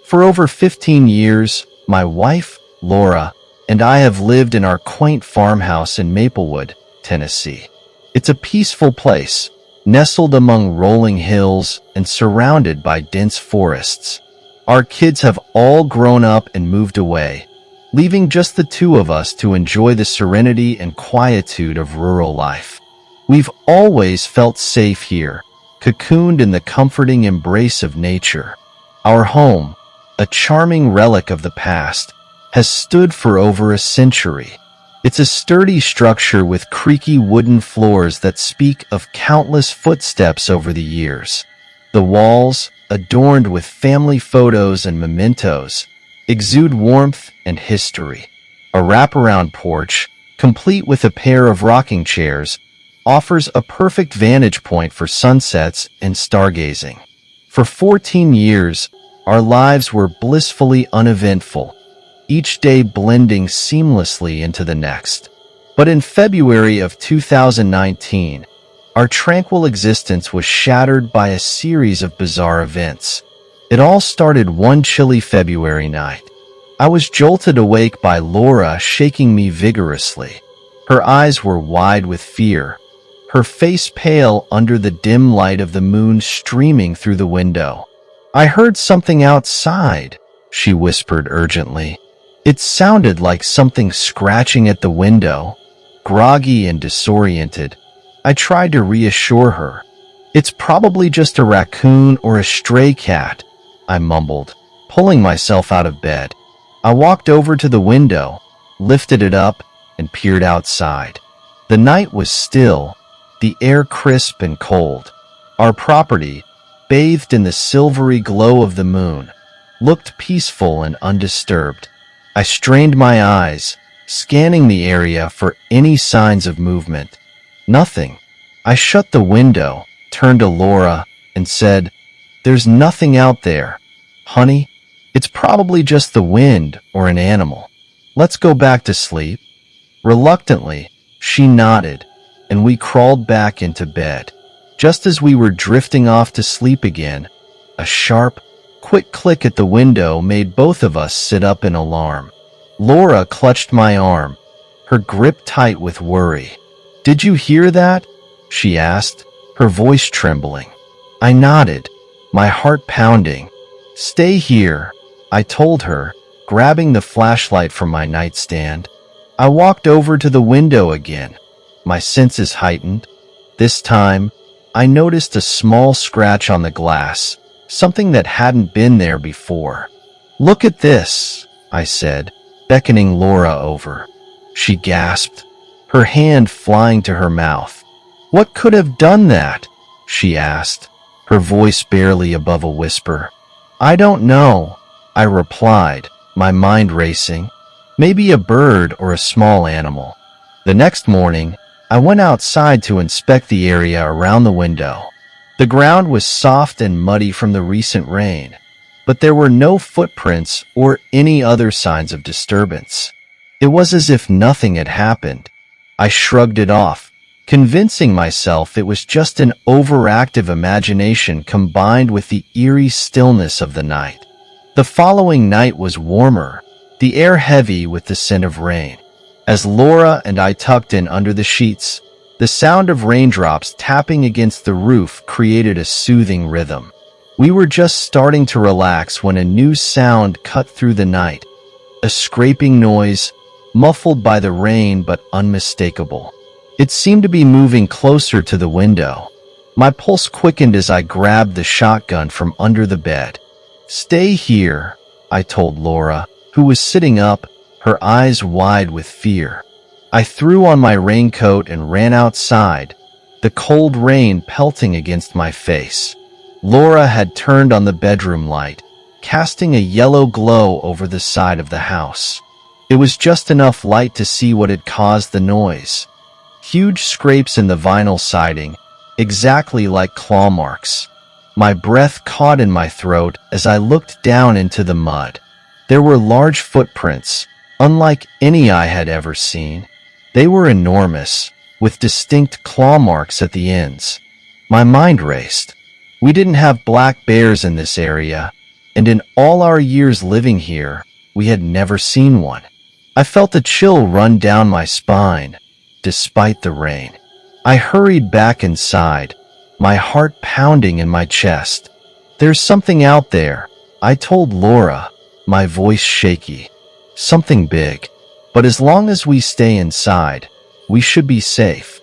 For over 15 years, my wife, Laura, and I have lived in our quaint farmhouse in Maplewood, Tennessee. It's a peaceful place, nestled among rolling hills and surrounded by dense forests. Our kids have all grown up and moved away, leaving just the two of us to enjoy the serenity and quietude of rural life. We've always felt safe here, cocooned in the comforting embrace of nature. Our home, a charming relic of the past, has stood for over a century. It's a sturdy structure with creaky wooden floors that speak of countless footsteps over the years. The walls, adorned with family photos and mementos, exude warmth and history. A wraparound porch, complete with a pair of rocking chairs, offers a perfect vantage point for sunsets and stargazing. For 14 years, our lives were blissfully uneventful, each day blending seamlessly into the next. But in February of 2019, our tranquil existence was shattered by a series of bizarre events. It all started one chilly February night. I was jolted awake by Laura shaking me vigorously. Her eyes were wide with fear, her face pale under the dim light of the moon streaming through the window. "I heard something outside," she whispered urgently. It sounded like something scratching at the window. Groggy and disoriented, I tried to reassure her. "It's probably just a raccoon or a stray cat," I mumbled, pulling myself out of bed. I walked over to the window, lifted it up, and peered outside. The night was still, the air crisp and cold. Our property, bathed in the silvery glow of the moon, looked peaceful and undisturbed. I strained my eyes, scanning the area for any signs of movement. Nothing. I shut the window, turned to Laura, and said, "There's nothing out there, honey. It's probably just the wind or an animal. Let's go back to sleep." Reluctantly, she nodded, and we crawled back into bed. Just as we were drifting off to sleep again, a sharp, quick click at the window made both of us sit up in alarm. Laura clutched my arm, her grip tight with worry. "Did you hear that?" she asked, her voice trembling. I nodded, my heart pounding. "Stay here," I told her, grabbing the flashlight from my nightstand. I walked over to the window again, my senses heightened. This time, I noticed a small scratch on the glass, something that hadn't been there before. "Look at this," I said, beckoning Laura over. She gasped, her hand flying to her mouth. "What could have done that?" she asked, her voice barely above a whisper. "I don't know," I replied, my mind racing. "Maybe a bird or a small animal." The next morning, I went outside to inspect the area around the window. The ground was soft and muddy from the recent rain, but there were no footprints or any other signs of disturbance. It was as if nothing had happened. I shrugged it off, convincing myself it was just an overactive imagination combined with the eerie stillness of the night. The following night was warmer, the air heavy with the scent of rain. As Laura and I tucked in under the sheets, the sound of raindrops tapping against the roof created a soothing rhythm. We were just starting to relax when a new sound cut through the night, a scraping noise, muffled by the rain but unmistakable. It seemed to be moving closer to the window. My pulse quickened as I grabbed the shotgun from under the bed. "Stay here," I told Laura, who was sitting up, her eyes wide with fear. I threw on my raincoat and ran outside, the cold rain pelting against my face. Laura had turned on the bedroom light, casting a yellow glow over the side of the house. It was just enough light to see what had caused the noise. Huge scrapes in the vinyl siding, exactly like claw marks. My breath caught in my throat as I looked down into the mud. There were large footprints, unlike any I had ever seen. They were enormous, with distinct claw marks at the ends. My mind raced. We didn't have black bears in this area, and in all our years living here, we had never seen one. I felt a chill run down my spine, despite the rain. I hurried back inside, my heart pounding in my chest. "There's something out there," I told Laura, my voice shaky. "Something big. But as long as we stay inside, we should be safe."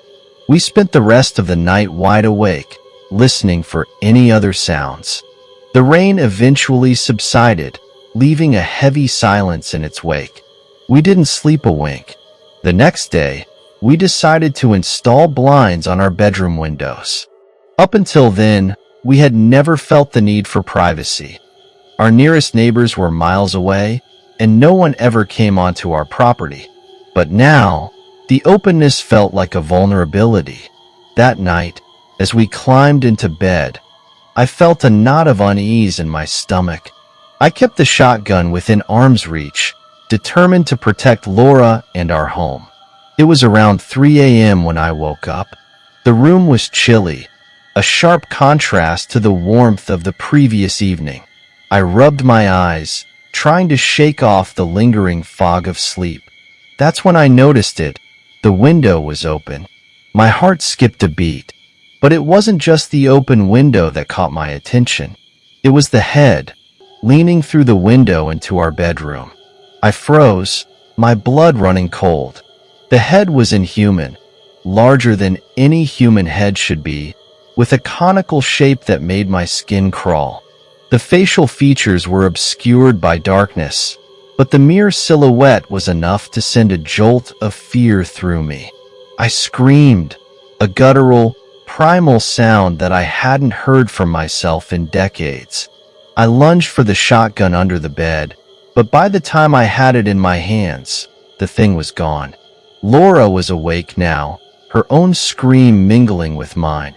We spent the rest of the night wide awake, listening for any other sounds. The rain eventually subsided, leaving a heavy silence in its wake. We didn't sleep a wink. The next day, we decided to install blinds on our bedroom windows. Up until then, we had never felt the need for privacy. Our nearest neighbors were miles away, and no one ever came onto our property. But now, the openness felt like a vulnerability. That night, as we climbed into bed, I felt a knot of unease in my stomach. I kept the shotgun within arm's reach, determined to protect Laura and our home. It was around 3 a.m. when I woke up. The room was chilly, a sharp contrast to the warmth of the previous evening. I rubbed my eyes, trying to shake off the lingering fog of sleep. That's when I noticed it. The window was open. My heart skipped a beat. But it wasn't just the open window that caught my attention. It was the head, leaning through the window into our bedroom. I froze, my blood running cold. The head was inhuman, larger than any human head should be, with a conical shape that made my skin crawl. The facial features were obscured by darkness, but the mere silhouette was enough to send a jolt of fear through me. I screamed, a guttural, primal sound that I hadn't heard from myself in decades. I lunged for the shotgun under the bed, but by the time I had it in my hands, the thing was gone. Laura was awake now, her own scream mingling with mine.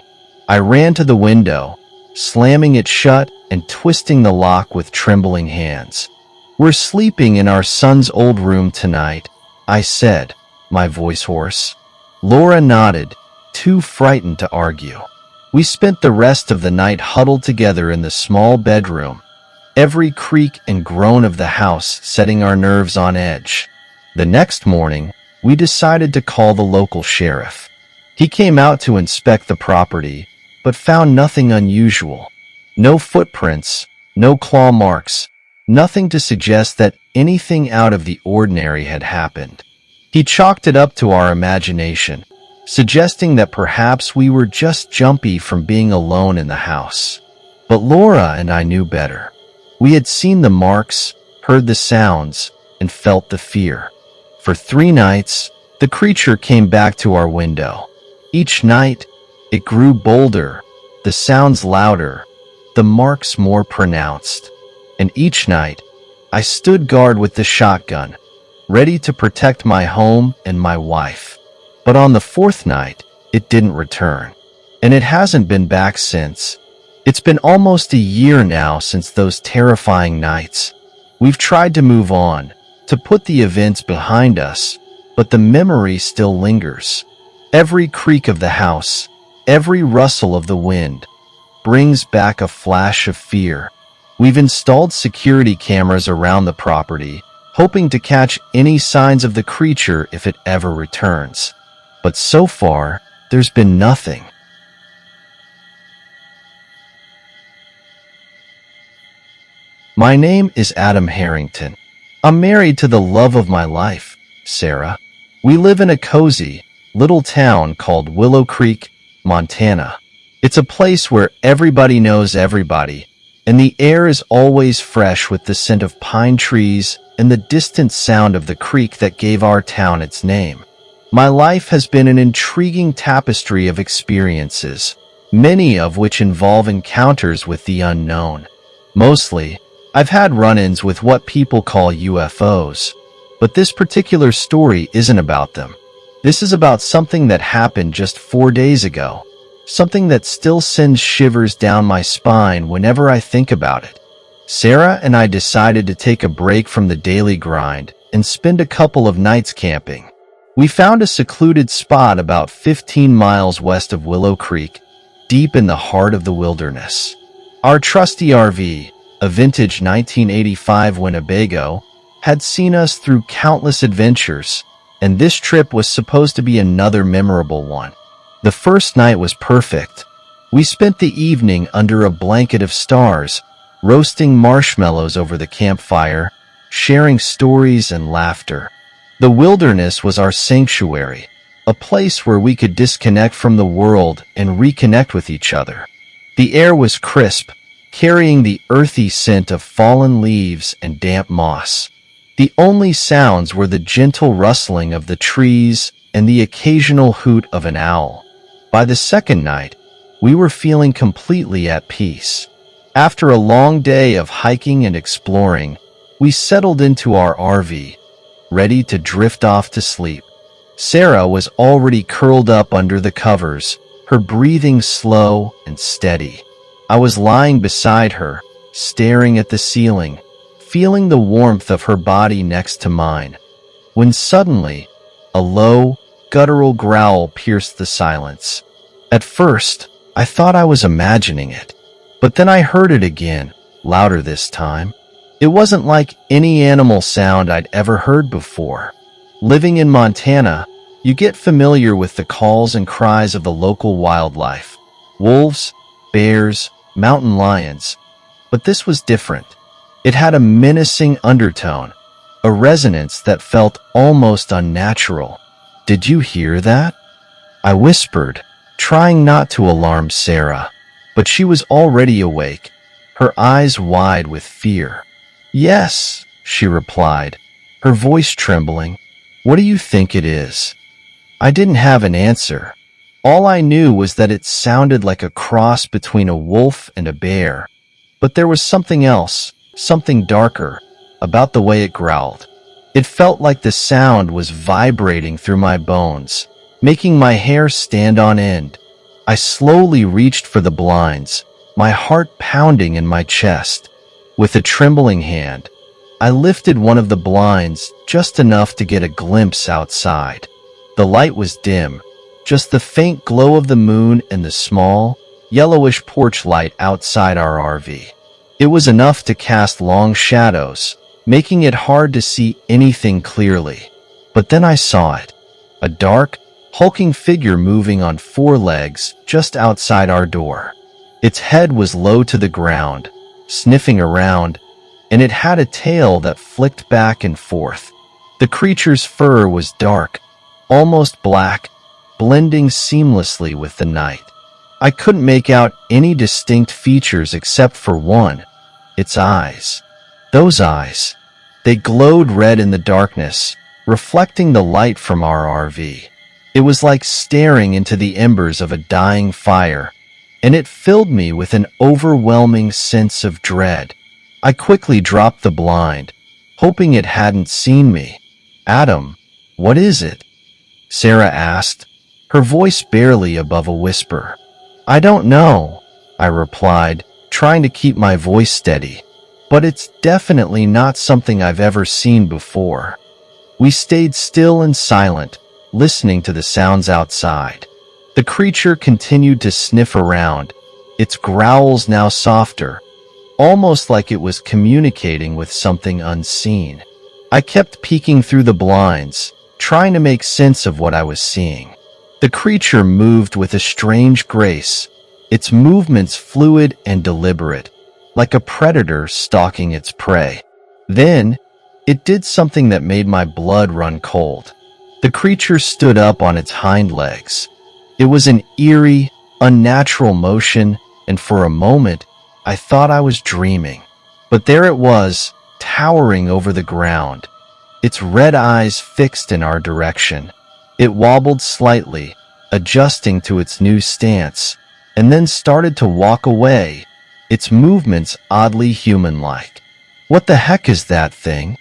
I ran to the window, slamming it shut and twisting the lock with trembling hands. "We're sleeping in our son's old room tonight," I said, my voice hoarse. Laura nodded, too frightened to argue. We spent the rest of the night huddled together in the small bedroom, every creak and groan of the house setting our nerves on edge. The next morning, we decided to call the local sheriff. He came out to inspect the property, but found nothing unusual. No footprints, no claw marks, nothing to suggest that anything out of the ordinary had happened. He chalked it up to our imagination, suggesting that perhaps we were just jumpy from being alone in the house. But Laura and I knew better. We had seen the marks, heard the sounds, and felt the fear. For 3 nights, the creature came back to our window. Each night, it grew bolder, the sounds louder, the marks more pronounced. And each night, I stood guard with the shotgun, ready to protect my home and my wife. But on the 4th night, it didn't return. And it hasn't been back since. It's been almost a year now since those terrifying nights. We've tried to move on, to put the events behind us, but the memory still lingers. Every creak of the house, every rustle of the wind, brings back a flash of fear. We've installed security cameras around the property, hoping to catch any signs of the creature if it ever returns. But so far, there's been nothing. My name is Adam Harrington. I'm married to the love of my life, Sarah. We live in a cozy, little town called Willow Creek, Montana. It's a place where everybody knows everybody, and the air is always fresh with the scent of pine trees and the distant sound of the creek that gave our town its name. My life has been an intriguing tapestry of experiences, many of which involve encounters with the unknown. Mostly, I've had run-ins with what people call UFOs, but this particular story isn't about them. This is about something that happened just 4 days ago, something that still sends shivers down my spine whenever I think about it. Sarah and I decided to take a break from the daily grind and spend a couple of nights camping. We found a secluded spot about 15 miles west of Willow Creek, deep in the heart of the wilderness. Our trusty RV, a vintage 1985 Winnebago, had seen us through countless adventures, and this trip was supposed to be another memorable one. The first night was perfect. We spent the evening under a blanket of stars, roasting marshmallows over the campfire, sharing stories and laughter. The wilderness was our sanctuary, a place where we could disconnect from the world and reconnect with each other. The air was crisp, carrying the earthy scent of fallen leaves and damp moss. The only sounds were the gentle rustling of the trees and the occasional hoot of an owl. By the second night, we were feeling completely at peace. After a long day of hiking and exploring, we settled into our RV, ready to drift off to sleep. Sarah was already curled up under the covers, her breathing slow and steady. I was lying beside her, staring at the ceiling, feeling the warmth of her body next to mine, when suddenly, a low, guttural growl pierced the silence. At first, I thought I was imagining it, but then I heard it again, louder this time. It wasn't like any animal sound I'd ever heard before. Living in Montana, you get familiar with the calls and cries of the local wildlife: wolves, bears, mountain lions. But this was different. It had a menacing undertone, a resonance that felt almost unnatural. "Did you hear that?" I whispered, trying not to alarm Sarah, but she was already awake, her eyes wide with fear. "Yes," she replied, her voice trembling. "What do you think it is?" I didn't have an answer. All I knew was that it sounded like a cross between a wolf and a bear. But there was something else, something darker, about the way it growled. It felt like the sound was vibrating through my bones, making my hair stand on end. I slowly reached for the blinds, my heart pounding in my chest. With a trembling hand, I lifted one of the blinds just enough to get a glimpse outside. The light was dim, just the faint glow of the moon and the small, yellowish porch light outside our RV. It was enough to cast long shadows, making it hard to see anything clearly. But then I saw it, a dark, hulking figure moving on four legs just outside our door. Its head was low to the ground, sniffing around, and it had a tail that flicked back and forth. The creature's fur was dark, almost black, blending seamlessly with the night. I couldn't make out any distinct features except for one: its eyes. Those eyes. They glowed red in the darkness, reflecting the light from our RV. It was like staring into the embers of a dying fire, and it filled me with an overwhelming sense of dread. I quickly dropped the blind, hoping it hadn't seen me. "Adam, what is it?" Sarah asked, her voice barely above a whisper. "I don't know," I replied, trying to keep my voice steady. "But it's definitely not something I've ever seen before." We stayed still and silent, listening to the sounds outside. The creature continued to sniff around, its growls now softer, almost like it was communicating with something unseen. I kept peeking through the blinds, trying to make sense of what I was seeing. The creature moved with a strange grace, its movements fluid and deliberate, like a predator stalking its prey. Then, it did something that made my blood run cold. The creature stood up on its hind legs. It was an eerie, unnatural motion, and for a moment, I thought I was dreaming. But there it was, towering over the ground, its red eyes fixed in our direction. It wobbled slightly, adjusting to its new stance, and then started to walk away, its movements oddly human-like. "What the heck is that thing?"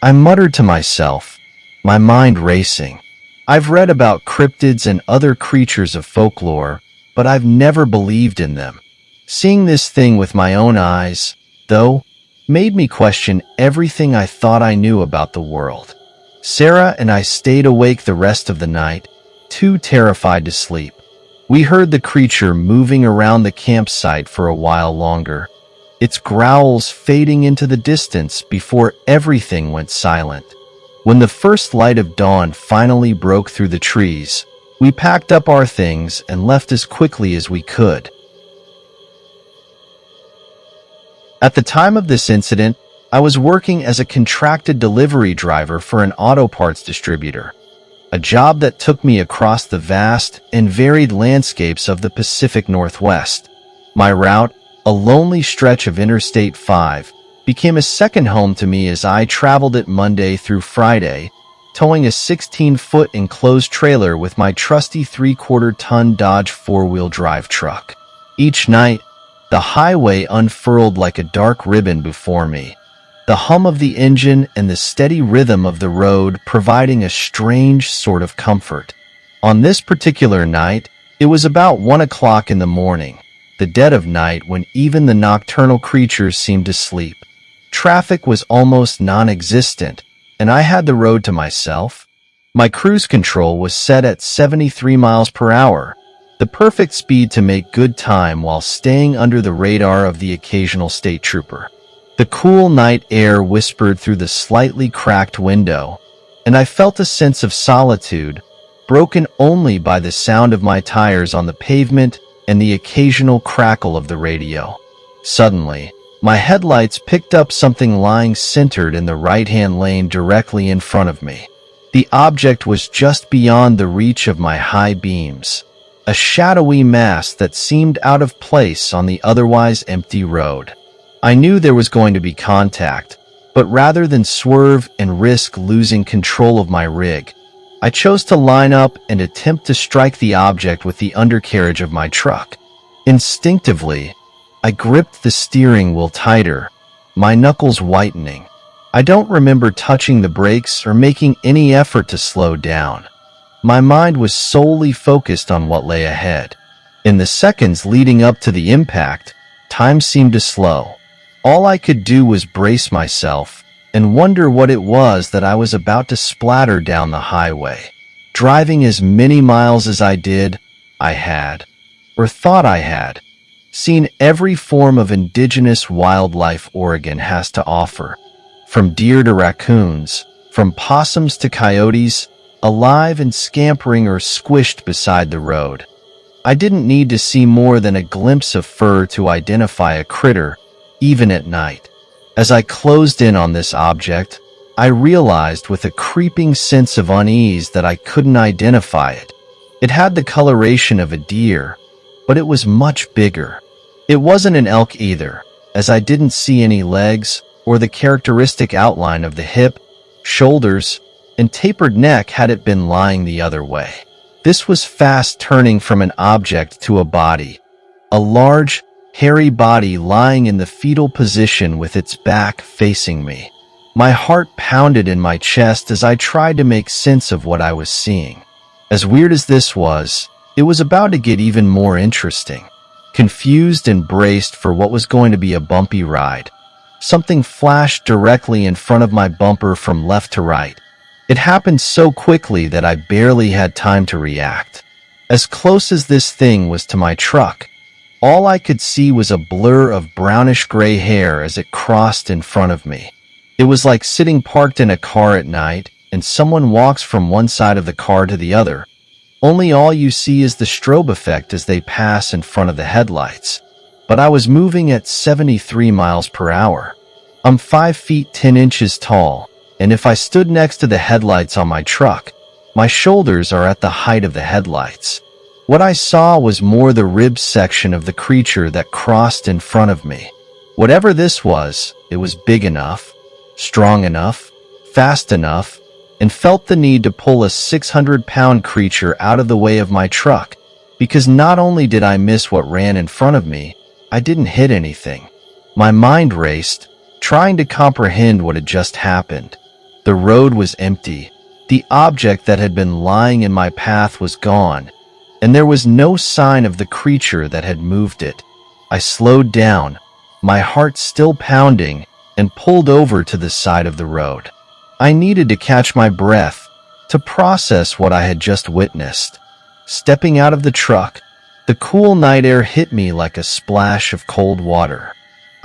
I muttered to myself, my mind racing. I've read about cryptids and other creatures of folklore, but I've never believed in them. Seeing this thing with my own eyes, though, made me question everything I thought I knew about the world. Sarah and I stayed awake the rest of the night, too terrified to sleep. We heard the creature moving around the campsite for a while longer, its growls fading into the distance before everything went silent. When the first light of dawn finally broke through the trees, we packed up our things and left as quickly as we could. At the time of this incident, I was working as a contracted delivery driver for an auto parts distributor, a job that took me across the vast and varied landscapes of the Pacific Northwest. My route, a lonely stretch of Interstate 5, became a second home to me as I traveled it Monday through Friday, towing a 16-foot enclosed trailer with my trusty 3/4-ton Dodge four-wheel drive truck. Each night, the highway unfurled like a dark ribbon before me, the hum of the engine and the steady rhythm of the road providing a strange sort of comfort. On this particular night, it was about 1 o'clock in the morning, the dead of night when even the nocturnal creatures seemed to sleep. Traffic was almost non-existent, and I had the road to myself. My cruise control was set at 73 miles per hour, the perfect speed to make good time while staying under the radar of the occasional state trooper. The cool night air whispered through the slightly cracked window, and I felt a sense of solitude, broken only by the sound of my tires on the pavement and the occasional crackle of the radio. Suddenly, my headlights picked up something lying centered in the right-hand lane directly in front of me. The object was just beyond the reach of my high beams, a shadowy mass that seemed out of place on the otherwise empty road. I knew there was going to be contact, but rather than swerve and risk losing control of my rig, I chose to line up and attempt to strike the object with the undercarriage of my truck. Instinctively, I gripped the steering wheel tighter, my knuckles whitening. I don't remember touching the brakes or making any effort to slow down. My mind was solely focused on what lay ahead. In the seconds leading up to the impact, time seemed to slow. All I could do was brace myself and wonder what it was that I was about to splatter down the highway. Driving as many miles as I did, I had, or thought I had, seen every form of indigenous wildlife Oregon has to offer. From deer to raccoons, from possums to coyotes, alive and scampering or squished beside the road. I didn't need to see more than a glimpse of fur to identify a critter, even at night. As I closed in on this object, I realized with a creeping sense of unease that I couldn't identify it. It had the coloration of a deer, but it was much bigger. It wasn't an elk either, as I didn't see any legs or the characteristic outline of the hip, shoulders, and tapered neck had it been lying the other way. This was fast turning from an object to a body, a large, hairy body lying in the fetal position with its back facing me. My heart pounded in my chest as I tried to make sense of what I was seeing. As weird as this was, it was about to get even more interesting. Confused and braced for what was going to be a bumpy ride, something flashed directly in front of my bumper from left to right. It happened so quickly that I barely had time to react. As close as this thing was to my truck, all I could see was a blur of brownish-gray hair as it crossed in front of me. It was like sitting parked in a car at night and someone walks from one side of the car to the other. Only all you see is the strobe effect as they pass in front of the headlights. But I was moving at 73 miles per hour. I'm 5 feet 10 inches tall, and if I stood next to the headlights on my truck, my shoulders are at the height of the headlights. What I saw was more the rib section of the creature that crossed in front of me. Whatever this was, it was big enough, strong enough, fast enough, and felt the need to pull a 600-pound creature out of the way of my truck, because not only did I miss what ran in front of me, I didn't hit anything. My mind raced, trying to comprehend what had just happened. The road was empty. The object that had been lying in my path was gone, and there was no sign of the creature that had moved it. I slowed down, my heart still pounding, and pulled over to the side of the road. I needed to catch my breath, to process what I had just witnessed. Stepping out of the truck, the cool night air hit me like a splash of cold water.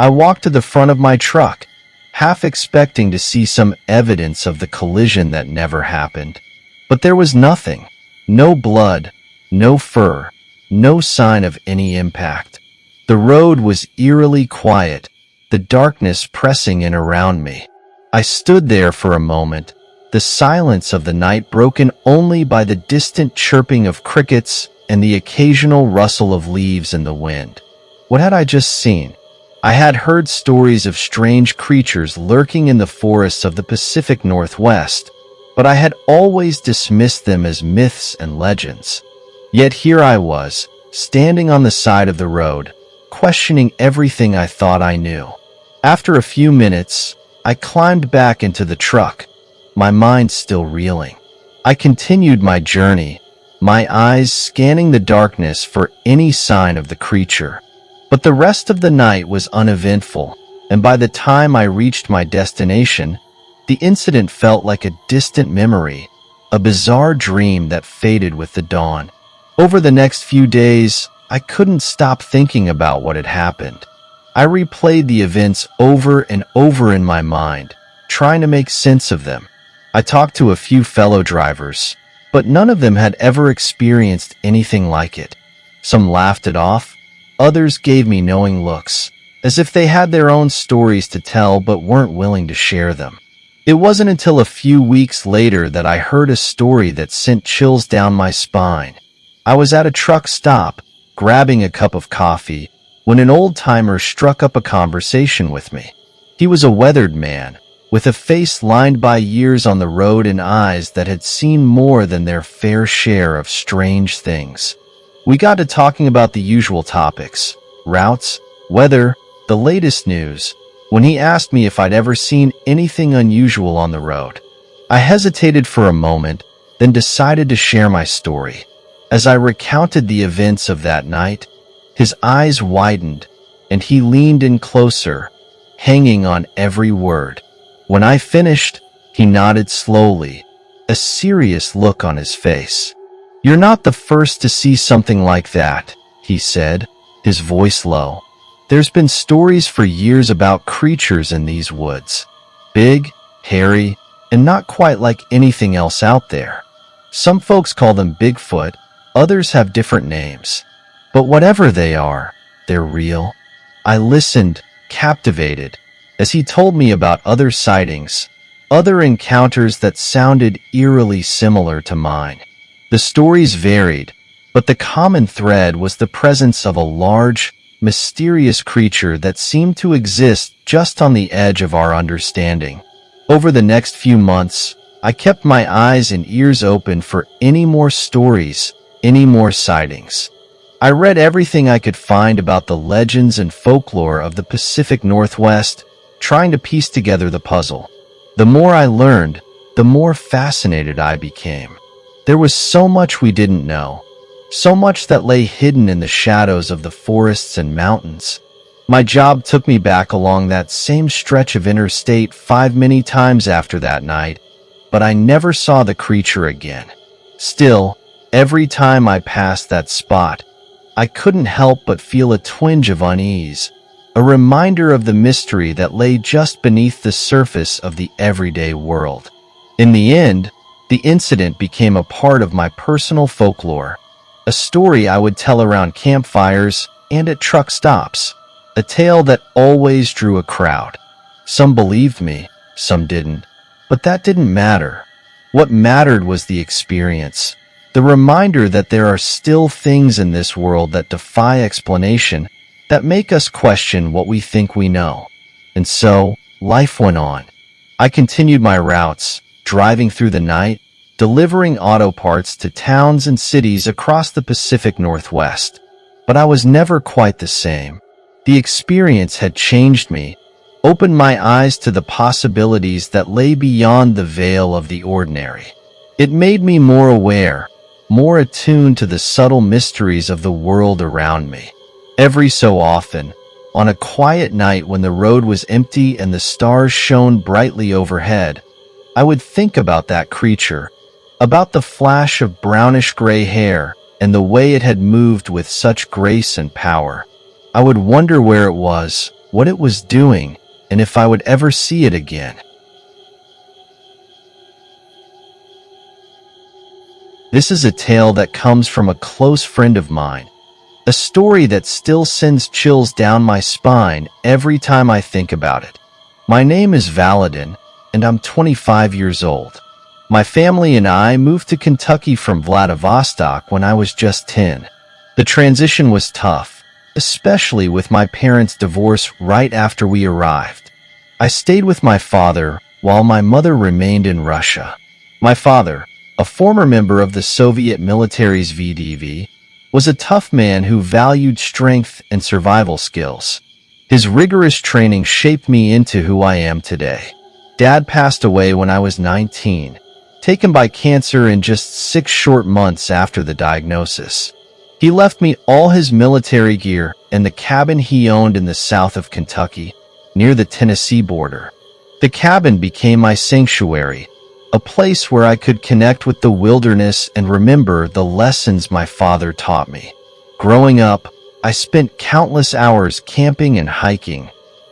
I walked to the front of my truck, half expecting to see some evidence of the collision that never happened. But there was nothing. No blood, no fur, no sign of any impact. The road was eerily quiet, the darkness pressing in around me. I stood there for a moment, the silence of the night broken only by the distant chirping of crickets and the occasional rustle of leaves in the wind. What had I just seen? I had heard stories of strange creatures lurking in the forests of the Pacific Northwest, but I had always dismissed them as myths and legends. Yet here I was, standing on the side of the road, questioning everything I thought I knew. After a few minutes, I climbed back into the truck, my mind still reeling. I continued my journey, my eyes scanning the darkness for any sign of the creature. But the rest of the night was uneventful, and by the time I reached my destination, the incident felt like a distant memory, a bizarre dream that faded with the dawn. Over the next few days, I couldn't stop thinking about what had happened. I replayed the events over and over in my mind, trying to make sense of them. I talked to a few fellow drivers, but none of them had ever experienced anything like it. Some laughed it off, others gave me knowing looks, as if they had their own stories to tell but weren't willing to share them. It wasn't until a few weeks later that I heard a story that sent chills down my spine. I was at a truck stop, grabbing a cup of coffee, when an old-timer struck up a conversation with me. He was a weathered man, with a face lined by years on the road and eyes that had seen more than their fair share of strange things. We got to talking about the usual topics: routes, weather, the latest news, when he asked me if I'd ever seen anything unusual on the road. I hesitated for a moment, then decided to share my story. As I recounted the events of that night, his eyes widened, and he leaned in closer, hanging on every word. When I finished, he nodded slowly, a serious look on his face. "You're not the first to see something like that," he said, his voice low. "There's been stories for years about creatures in these woods. Big, hairy, and not quite like anything else out there. Some folks call them Bigfoot, others have different names. But whatever they are, they're real." I listened, captivated, as he told me about other sightings, other encounters that sounded eerily similar to mine. The stories varied, but the common thread was the presence of a large, mysterious creature that seemed to exist just on the edge of our understanding. Over the next few months, I kept my eyes and ears open for any more stories, any more sightings. I read everything I could find about the legends and folklore of the Pacific Northwest, trying to piece together the puzzle. The more I learned, the more fascinated I became. There was so much we didn't know, so much that lay hidden in the shadows of the forests and mountains. My job took me back along that same stretch of Interstate 5 many times after that night, but I never saw the creature again. Still, every time I passed that spot, I couldn't help but feel a twinge of unease, a reminder of the mystery that lay just beneath the surface of the everyday world. In the end, the incident became a part of my personal folklore, a story I would tell around campfires and at truck stops, a tale that always drew a crowd. Some believed me, some didn't, but that didn't matter. What mattered was the experience, the reminder that there are still things in this world that defy explanation, that make us question what we think we know. And so, life went on. I continued my routes, driving through the night, delivering auto parts to towns and cities across the Pacific Northwest. But I was never quite the same. The experience had changed me, opened my eyes to the possibilities that lay beyond the veil of the ordinary. It made me more aware, more attuned to the subtle mysteries of the world around me. Every so often, on a quiet night when the road was empty and the stars shone brightly overhead, I would think about that creature, about the flash of brownish-gray hair and the way it had moved with such grace and power. I would wonder where it was, what it was doing, and if I would ever see it again. This is a tale that comes from a close friend of mine, a story that still sends chills down my spine every time I think about it. My name is Valadin, and I'm 25 years old. My family and I moved to Kentucky from Vladivostok when I was just 10. The transition was tough, especially with my parents' divorce right after we arrived. I stayed with my father while my mother remained in Russia. My father, a former member of the Soviet military's VDV, was a tough man who valued strength and survival skills. His rigorous training shaped me into who I am today. Dad passed away when I was 19, taken by cancer in just 6 short months after the diagnosis. He left me all his military gear and the cabin he owned in the south of Kentucky, near the Tennessee border. The cabin became my sanctuary, a place where I could connect with the wilderness and remember the lessons my father taught me. Growing up, I spent countless hours camping and hiking,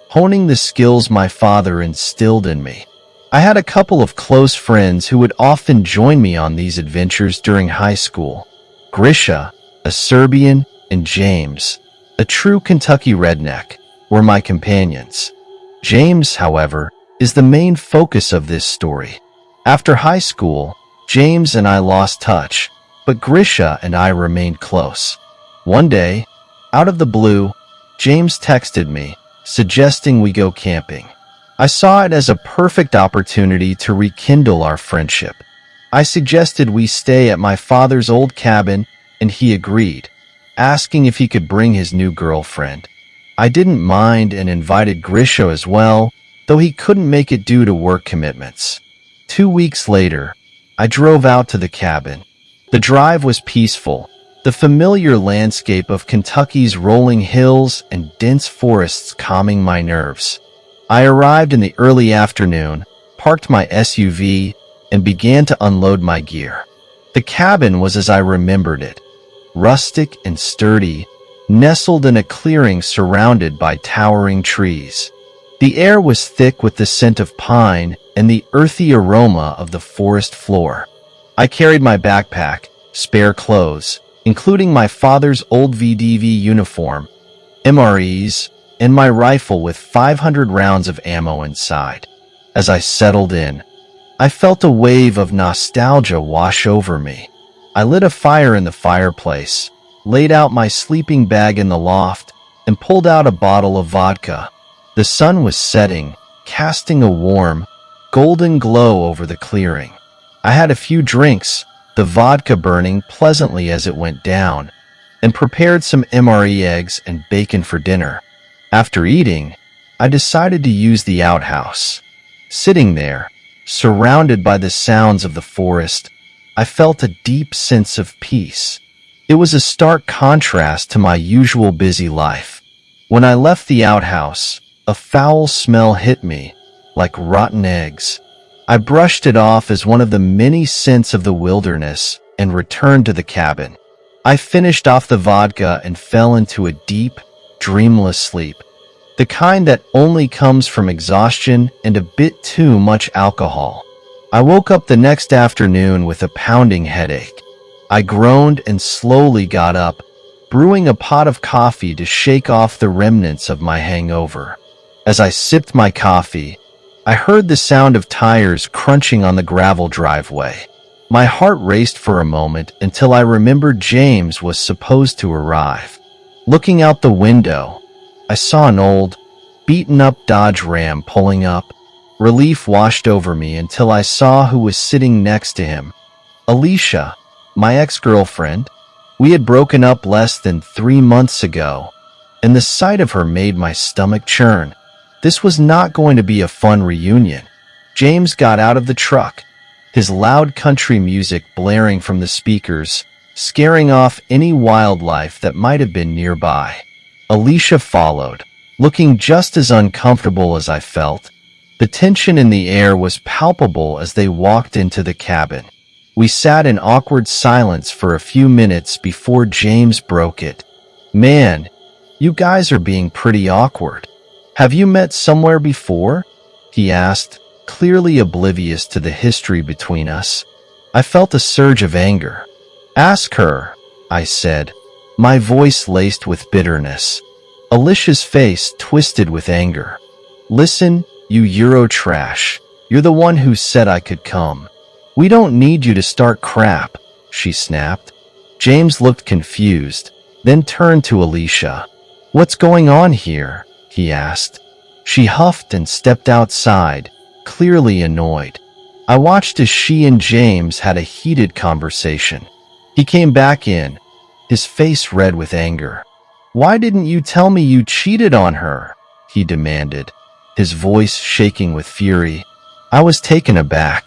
honing the skills my father instilled in me. I had a couple of close friends who would often join me on these adventures during high school. Grisha, a Serbian, and James, a true Kentucky redneck, were my companions. James, however, is the main focus of this story. After high school, James and I lost touch, but Grisha and I remained close. One day, out of the blue, James texted me, suggesting we go camping. I saw it as a perfect opportunity to rekindle our friendship. I suggested we stay at my father's old cabin, and he agreed, asking if he could bring his new girlfriend. I didn't mind and invited Grisha as well, though he couldn't make it due to work commitments. 2 weeks later, I drove out to the cabin. The drive was peaceful, the familiar landscape of Kentucky's rolling hills and dense forests calming my nerves. I arrived in the early afternoon, parked my SUV, and began to unload my gear. The cabin was as I remembered it, rustic and sturdy, nestled in a clearing surrounded by towering trees. The air was thick with the scent of pine and the earthy aroma of the forest floor. I carried my backpack, spare clothes, including my father's old VDV uniform, MREs, and my rifle with 500 rounds of ammo inside. As I settled in, I felt a wave of nostalgia wash over me. I lit a fire in the fireplace, laid out my sleeping bag in the loft, and pulled out a bottle of vodka. The sun was setting, casting a warm, golden glow over the clearing. I had a few drinks, the vodka burning pleasantly as it went down, and prepared some MRE eggs and bacon for dinner. After eating, I decided to use the outhouse. Sitting there, surrounded by the sounds of the forest, I felt a deep sense of peace. It was a stark contrast to my usual busy life. When I left the outhouse, a foul smell hit me, like rotten eggs. I brushed it off as one of the many scents of the wilderness and returned to the cabin. I finished off the vodka and fell into a deep, dreamless sleep, the kind that only comes from exhaustion and a bit too much alcohol. I woke up the next afternoon with a pounding headache. I groaned and slowly got up, brewing a pot of coffee to shake off the remnants of my hangover. As I sipped my coffee, I heard the sound of tires crunching on the gravel driveway. My heart raced for a moment until I remembered James was supposed to arrive. Looking out the window, I saw an old, beaten-up Dodge Ram pulling up. Relief washed over me until I saw who was sitting next to him. Alicia, my ex-girlfriend. We had broken up less than 3 months ago, and the sight of her made my stomach churn. This was not going to be a fun reunion. James got out of the truck, his loud country music blaring from the speakers, scaring off any wildlife that might have been nearby. Alicia followed, looking just as uncomfortable as I felt. The tension in the air was palpable as they walked into the cabin. We sat in awkward silence for a few minutes before James broke it. "Man, you guys are being pretty awkward. "Have you met somewhere before?" he asked, clearly oblivious to the history between us. I felt a surge of anger. "Ask her," I said, my voice laced with bitterness. Alicia's face twisted with anger. "Listen, you Euro trash. You're the one who said I could come. We don't need you to start crap," she snapped. James looked confused, then turned to Alicia. "What's going on here?" he asked. She huffed and stepped outside, clearly annoyed. I watched as she and James had a heated conversation. He came back in, his face red with anger. "Why didn't you tell me you cheated on her?" he demanded, his voice shaking with fury. I was taken aback.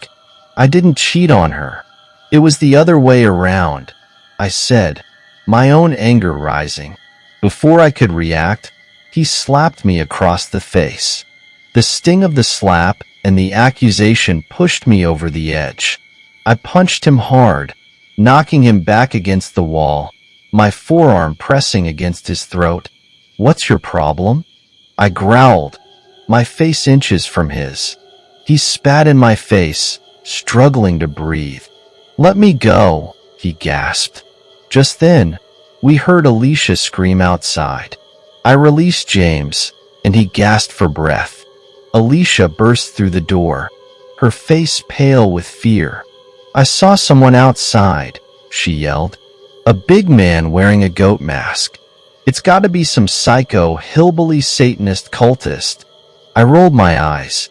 "I didn't cheat on her. It was the other way around," I said, my own anger rising. Before I could react, he slapped me across the face. The sting of the slap and the accusation pushed me over the edge. I punched him hard, knocking him back against the wall, my forearm pressing against his throat. "What's your problem?" I growled, my face inches from his. He spat in my face, struggling to breathe. "Let me go," he gasped. Just then, we heard Alicia scream outside. I released James, and he gasped for breath. Alicia burst through the door, her face pale with fear. "I saw someone outside," she yelled. "A big man wearing a goat mask. It's got to be some psycho, hillbilly Satanist cultist." I rolled my eyes.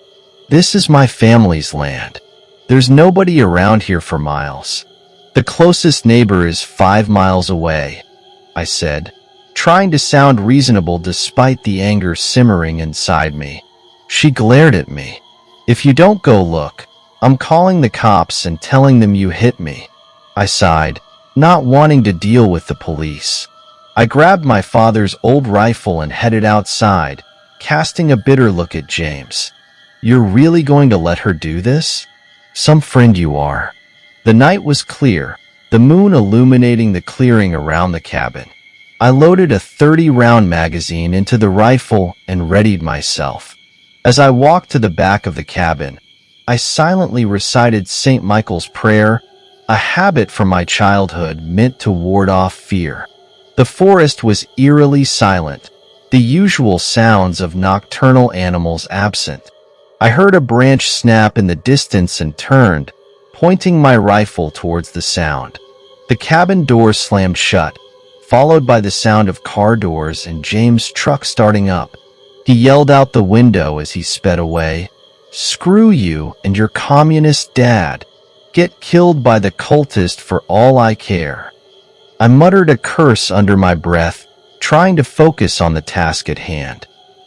"This is my family's land. There's nobody around here for miles. The closest neighbor is 5 miles away," I said, trying to sound reasonable despite the anger simmering inside me. She glared at me. "If you don't go look, I'm calling the cops and telling them you hit me," I sighed, not wanting to deal with the police. I grabbed my father's old rifle and headed outside, casting a bitter look at James. "You're really going to let her do this? Some friend you are." The night was clear, the moon illuminating the clearing around the cabin. I loaded a 30-round magazine into the rifle and readied myself. As I walked to the back of the cabin, I silently recited St. Michael's Prayer, a habit from my childhood meant to ward off fear. The forest was eerily silent, the usual sounds of nocturnal animals absent. I heard a branch snap in the distance and turned, pointing my rifle towards the sound. The cabin door slammed shut, followed by the sound of car doors and James' truck starting up. He yelled out the window as he sped away, "Screw you and your communist dad. Get killed by the cultist for all I care." I muttered a curse under my breath, trying to focus on the task at hand.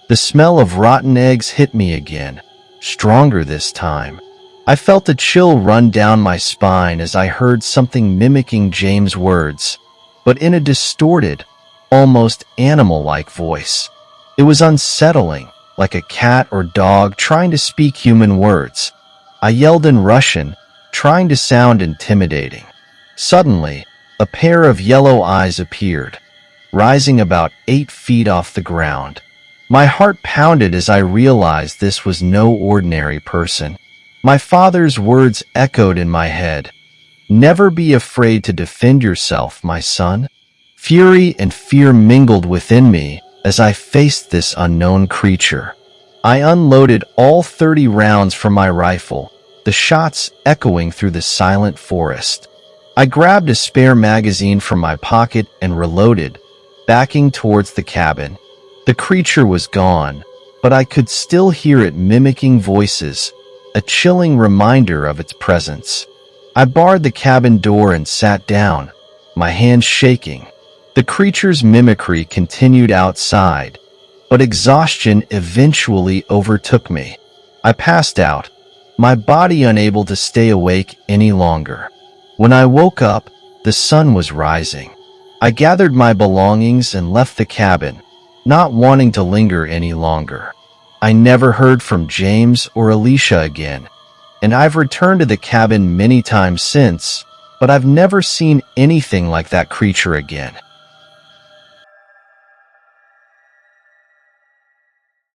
The smell of rotten eggs hit me again, stronger this time. I felt a chill run down my spine as I heard something mimicking James' words, but in a distorted, almost animal-like voice. It was unsettling, like a cat or dog trying to speak human words. I yelled in Russian, trying to sound intimidating. Suddenly, a pair of yellow eyes appeared, rising about 8 feet off the ground. My heart pounded as I realized this was no ordinary person. My father's words echoed in my head. "Never be afraid to defend yourself, my son." Fury and fear mingled within me as I faced this unknown creature. I unloaded all 30 rounds from my rifle, the shots echoing through the silent forest. I grabbed a spare magazine from my pocket and reloaded, backing towards the cabin. The creature was gone, but I could still hear it mimicking voices, a chilling reminder of its presence. I barred the cabin door and sat down, my hands shaking. The creature's mimicry continued outside, but exhaustion eventually overtook me. I passed out, my body unable to stay awake any longer. When I woke up, the sun was rising. I gathered my belongings and left the cabin, not wanting to linger any longer. I never heard from James or Alicia again, and I've returned to the cabin many times since, but I've never seen anything like that creature again.